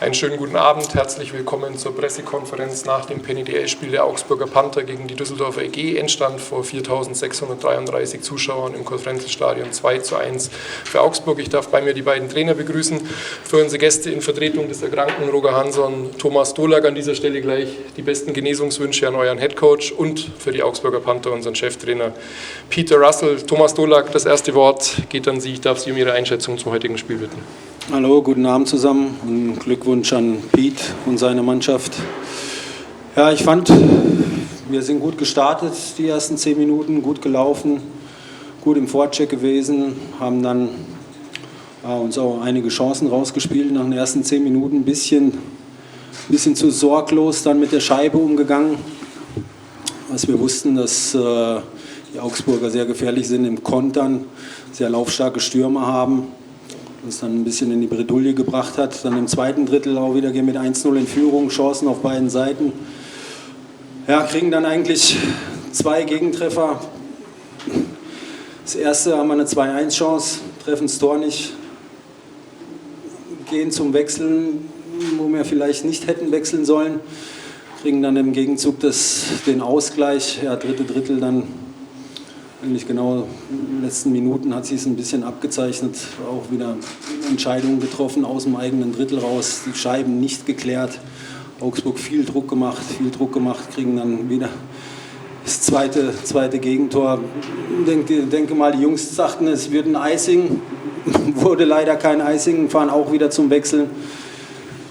Einen schönen guten Abend, herzlich willkommen zur Pressekonferenz nach dem PNDL-Spiel der Augsburger Panther gegen die Düsseldorfer EG. Endstand vor 4.633 Zuschauern im Curt-Frenzel-Stadion 2:1 für Augsburg. Ich darf bei mir die beiden Trainer begrüßen. Für unsere Gäste in Vertretung des erkrankten Roger Hansson, Thomas Dolak, an dieser Stelle gleich die besten Genesungswünsche an euren Headcoach und für die Augsburger Panther unseren Cheftrainer Peter Russell. Thomas Dolak, das erste Wort geht an Sie. Ich darf Sie um Ihre Einschätzung zum heutigen Spiel bitten. Hallo, guten Abend zusammen und Glückwunsch an Pete und seine Mannschaft. Ja, ich fand, wir sind gut gestartet, die ersten 10 Minuten, gut gelaufen, gut im Vorcheck gewesen, haben dann uns auch einige Chancen rausgespielt nach den ersten 10 Minuten, ein bisschen zu sorglos dann mit der Scheibe umgegangen, was wir wussten, dass die Augsburger sehr gefährlich sind im Kontern, sehr laufstarke Stürmer haben. Das dann ein bisschen in die Bredouille gebracht hat. Dann im zweiten Drittel auch wieder gehen mit 1:0 in Führung, Chancen auf beiden Seiten. Ja, kriegen dann eigentlich 2 Gegentreffer. Das erste haben wir eine 2:1-Chance, treffen das Tor nicht, gehen zum Wechseln, wo wir vielleicht nicht hätten wechseln sollen. Kriegen dann im Gegenzug den Ausgleich, ja, dritte Drittel dann. Eigentlich genau in den letzten Minuten hat sich es ein bisschen abgezeichnet, auch wieder Entscheidungen getroffen aus dem eigenen Drittel raus, die Scheiben nicht geklärt. Augsburg viel Druck gemacht, kriegen dann wieder das zweite Gegentor. Ich denke mal, die Jungs sagten, es wird ein Icing, wurde leider kein Icing, fahren auch wieder zum Wechseln.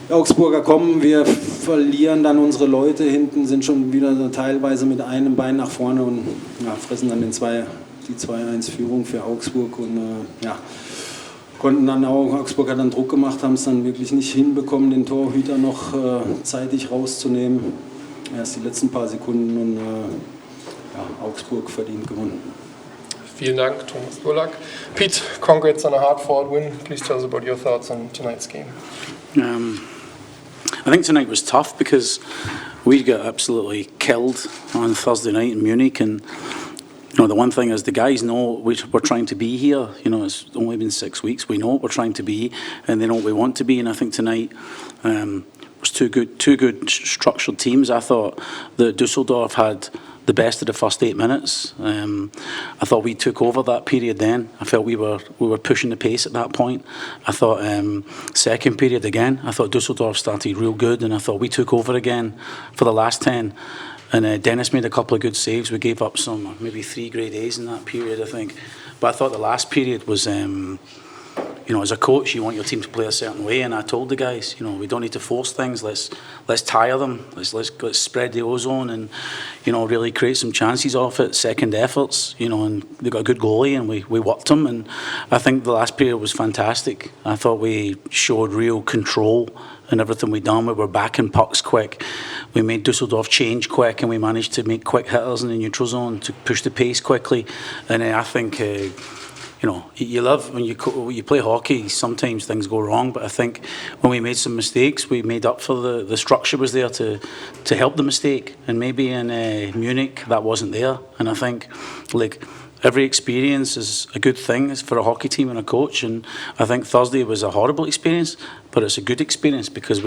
Die Augsburger kommen, wir verlieren dann unsere Leute hinten, sind schon wieder teilweise mit einem Bein nach vorne und ja, fressen dann die 2:1-Führung für Augsburg und konnten dann auch, Augsburg hat dann Druck gemacht, haben es dann wirklich nicht hinbekommen, den Torhüter noch zeitig rauszunehmen. Erst die letzten paar Sekunden und Augsburg verdient gewonnen. Vielen Dank, Thomas Dolak. Pete, congrats on a hard-fought win. Please tell us about your thoughts on tonight's game. I think tonight was tough because we got absolutely killed on Thursday night in Munich, and the one thing is the guys know we're trying to be here. It's only been 6 weeks. We know what we're trying to be, and they know what we want to be. And I think tonight was two good structured teams. I thought that Düsseldorf had the best of the first 8 minutes. I thought we took over that period then. I felt we were pushing the pace at that point. I thought second period again, I thought Düsseldorf started real good, and I thought we took over again for the last 10. And Dennis made a couple of good saves. We gave up maybe 3 grade A's in that period, I think. But I thought the last period was... as a coach, you want your team to play a certain way, and I told the guys, we don't need to force things. Let's tire them. Let's spread the ozone, and really create some chances off it. Second efforts, and they got a good goalie, and we worked them. And I think the last period was fantastic. I thought we showed real control in everything we done. We were backing pucks quick. We made Düsseldorf change quick, and we managed to make quick hitters in the neutral zone to push the pace quickly. And I think. You love when you play hockey, sometimes things go wrong, but I think when we made some mistakes, we made up for the structure was there to help the mistake. And maybe in Munich, that wasn't there. And I think, every experience is a good thing for a hockey team and a coach. And I think Thursday was a horrible experience, but it's a good experience because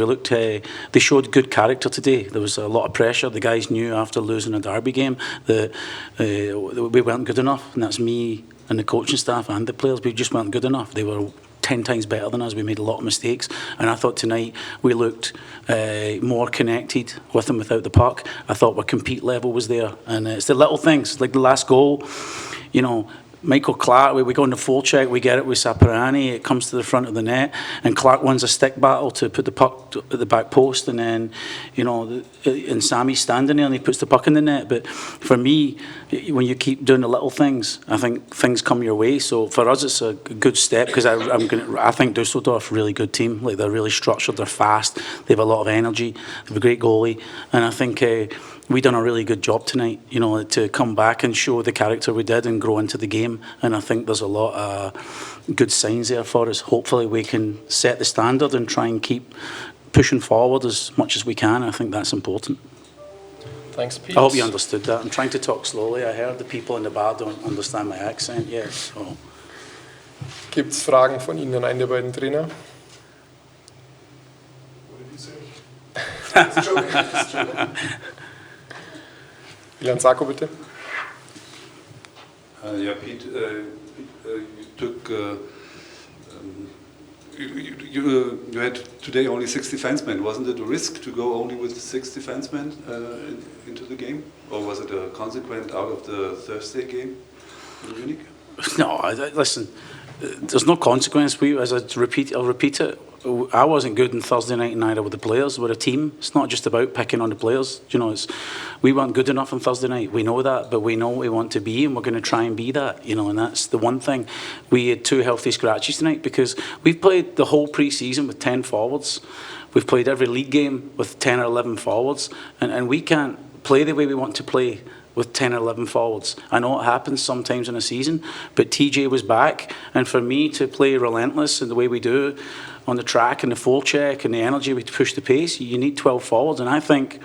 they showed good character today. There was a lot of pressure. The guys knew after losing a derby game that we weren't good enough, and that's me and the coaching staff and the players. We just weren't good enough. They were 10 times better than us. We made a lot of mistakes, and I thought tonight we looked more connected with and without the puck. I thought our compete level was there, and it's the little things like the last goal. Michael Clark, we go in the full check, we get it with Saparani, it comes to the front of the net, and Clark wins a stick battle to put the puck at the back post, and then, and Sammy's standing there and he puts the puck in the net. But for me, when you keep doing the little things, I think things come your way. So for us, it's a good step because I think Düsseldorf, really good team. They're really structured, they're fast, they have a lot of energy, they have a great goalie, and I think we done a really good job tonight, to come back and show the character we did and grow into the game. And I think there's a lot of good signs there for us. Hopefully we can set the standard and try and keep pushing forward as much as we can. I think that's important. Thanks, Pete. I hope you understood that. I'm trying to talk slowly. I heard the people in the bar don't understand my accent yet. So. Gibt es Fragen von Ihnen an einen der beiden Trainer? Milan Sarko, bitte. Yeah, Pete, you took. You had today only 6 defensemen. Wasn't it a risk to go only with 6 defensemen into the game, or was it a consequence out of the Thursday game in Munich? No, listen. There's no consequence. I'll repeat it. I wasn't good on Thursday night, neither with the players. We're a team. It's not just about picking on the players. You know, we weren't good enough on Thursday night. We know that, but we know what we want to be, and we're going to try and be that. You know, and that's the one thing. We had 2 healthy scratches tonight because we've played the whole pre-season with 10 forwards. We've played every league game with 10 or 11 forwards, and we can't play the way we want to play with 10 or 11 forwards. I know it happens sometimes in a season, but TJ was back, and for me to play relentless in the way we do on the track and the full check and the energy we push the pace, you need 12 forwards. And I think,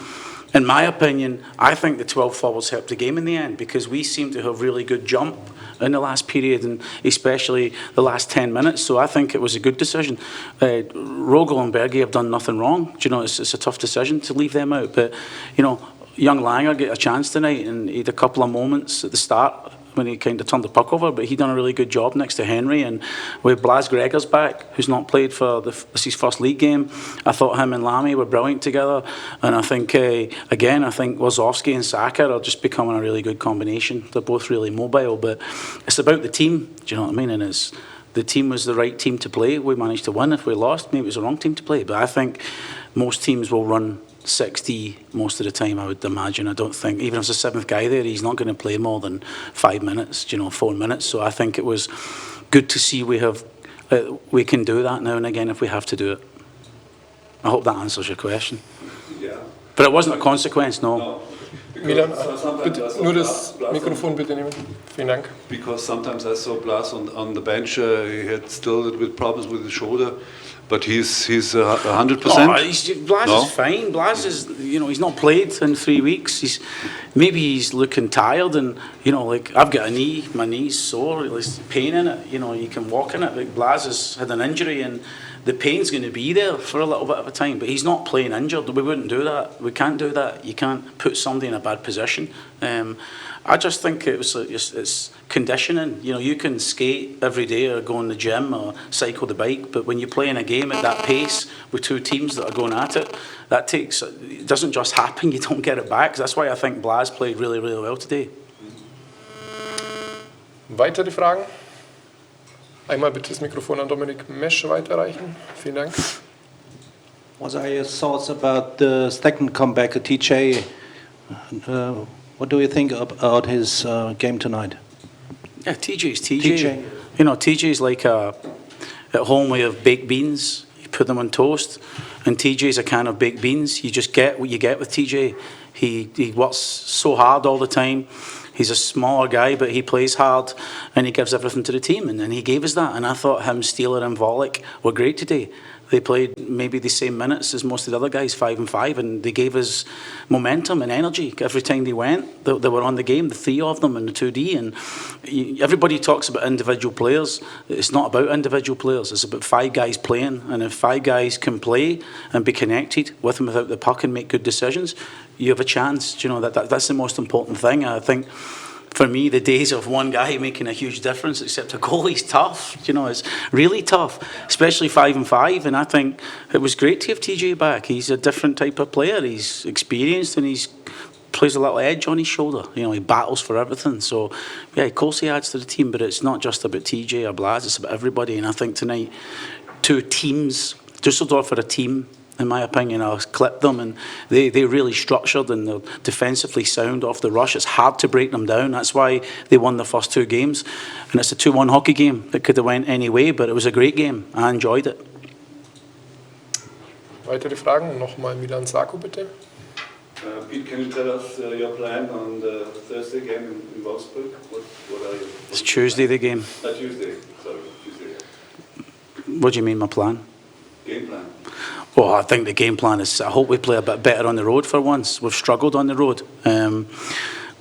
in my opinion, the 12 forwards helped the game in the end because we seem to have really good jump in the last period and especially the last 10 minutes. So I think it was a good decision. Rogel and Berge have done nothing wrong. You know, it's a tough decision to leave them out. But, you know, young Langer get a chance tonight, and he had a couple of moments at the start when he kind of turned the puck over, but he done a really good job next to Henry. And with Blas Gregor's back, who's not played for this is his first league game, I thought him and Lamy were brilliant together. And I think, again, I think Wazowski and Saka are just becoming a really good combination. They're both really mobile, but it's about the team, do you know what I mean? And the team was the right team to play. We managed to win. If we lost, maybe it was the wrong team to play. But I think most teams will run 60 most of the time, I would imagine. I don't think, even if there's a 7th guy there, he's not going to play more than 5 minutes, 4 minutes. So I think it was good to see we can do that now and again if we have to do it. I hope that answers your question. Yeah. But it wasn't a consequence, no. Milan, bitte, nur das Mikrofon bitte nehmen. Vielen Dank. Because sometimes I saw Blas on the bench. He had still a little bit problems with his shoulder. But he's 100%. Blas is fine. Blas is, he's not played in 3 weeks. Maybe he's looking tired, and like I've got my knee's sore. There's pain in it. You can walk in it. Like Blas has had an injury, and the pain's going to be there for a little bit of a time. But he's not playing injured. We wouldn't do that. We can't do that. You can't put somebody in a bad position. I just think it's conditioning. You can skate every day or go in the gym or cycle the bike, but when you're playing a game at that pace with 2 teams that are going at it, it doesn't just happen. You don't get it back. That's why I think Blas played really, really well today. Weitere Fragen? Einmal bitte das Mikrofon an Dominik Mesch weiterreichen. Vielen Dank. What are your thoughts about the second comeback of TJ? What do you think about his game tonight? Yeah, TJ's TJ. TJ's like at home we have baked beans. You put them on toast, and TJ's a can of baked beans. You just get what you get with TJ. He works so hard all the time. He's a smaller guy, but he plays hard, and he gives everything to the team, and he gave us that. And I thought him, Steeler and Volek were great today. They played maybe the same minutes as most of the other guys, 5 and 5, and they gave us momentum and energy every time they went. They were on the game, the 3 of them in the 2D. And everybody talks about individual players. It's not about individual players. It's about 5 guys playing. And if 5 guys can play and be connected with and without the puck and make good decisions, you have a chance. That's the most important thing. I think for me, the days of one guy making a huge difference, except a goalie's tough. It's really tough, especially 5 and 5. And I think it was great to have TJ back. He's a different type of player. He's experienced, and he plays a little edge on his shoulder. He battles for everything. So, yeah, of course he adds to the team, but it's not just about TJ or Blas. It's about everybody. And I think tonight, 2 teams, Düsseldorf are a team, in my opinion. I clipped them, and they really structured, and they're defensively sound off the rush. It's hard to break them down. That's why they won the first 2 games. And it's a 2-1 hockey game. It could have went any way, but it was a great game. I enjoyed it. Weitere Fragen? Nochmal Milan Sarko, bitte. Pete, can you tell us your plan on the Thursday game in Augsburg? What are you? It's Tuesday, the game. Tuesday. What do you mean, my plan? Game plan. Well, I think the game plan is, I hope we play a bit better on the road for once. We've struggled on the road.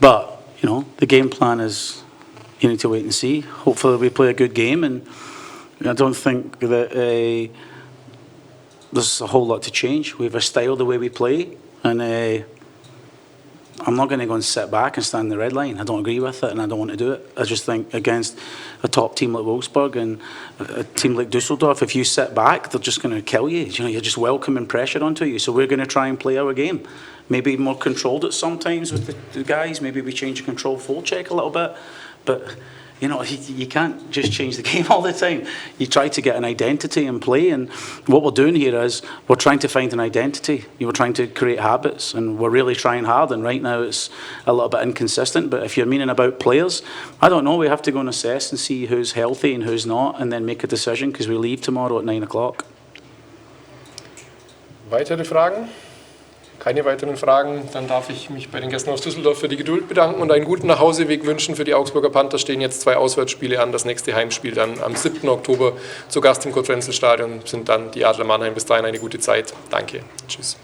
But, the game plan is, you need to wait and see. Hopefully we play a good game, and I don't think that there's a whole lot to change. We have a style the way we play, and I'm not going to go and sit back and stand in the red line. I don't agree with it, and I don't want to do it. I just think against a top team like Augsburg and a team like Düsseldorf, if you sit back, they're just going to kill you. You know, you're just welcoming pressure onto you. So we're going to try and play our game. Maybe more controlled at some times with the guys. Maybe we change the control full check a little bit. But, you know, you can't just change the game all the time. You try to get an identity and play. And what we're doing here is we're trying to find an identity. We're trying to create habits. And we're really trying hard. And right now it's a little bit inconsistent. But if you're meaning about players, I don't know. We have to go and assess and see who's healthy and who's not. And then make a decision because we leave tomorrow at 9 o'clock. Weitere Fragen? Keine weiteren Fragen, dann darf ich mich bei den Gästen aus Düsseldorf für die Geduld bedanken und einen guten Nachhauseweg wünschen. Für die Augsburger Panther stehen jetzt 2 Auswärtsspiele an. Das nächste Heimspiel dann am 7. Oktober zu Gast im Curt-Frenzel-Stadion sind dann die Adler Mannheim. Bis dahin eine gute Zeit. Danke. Tschüss.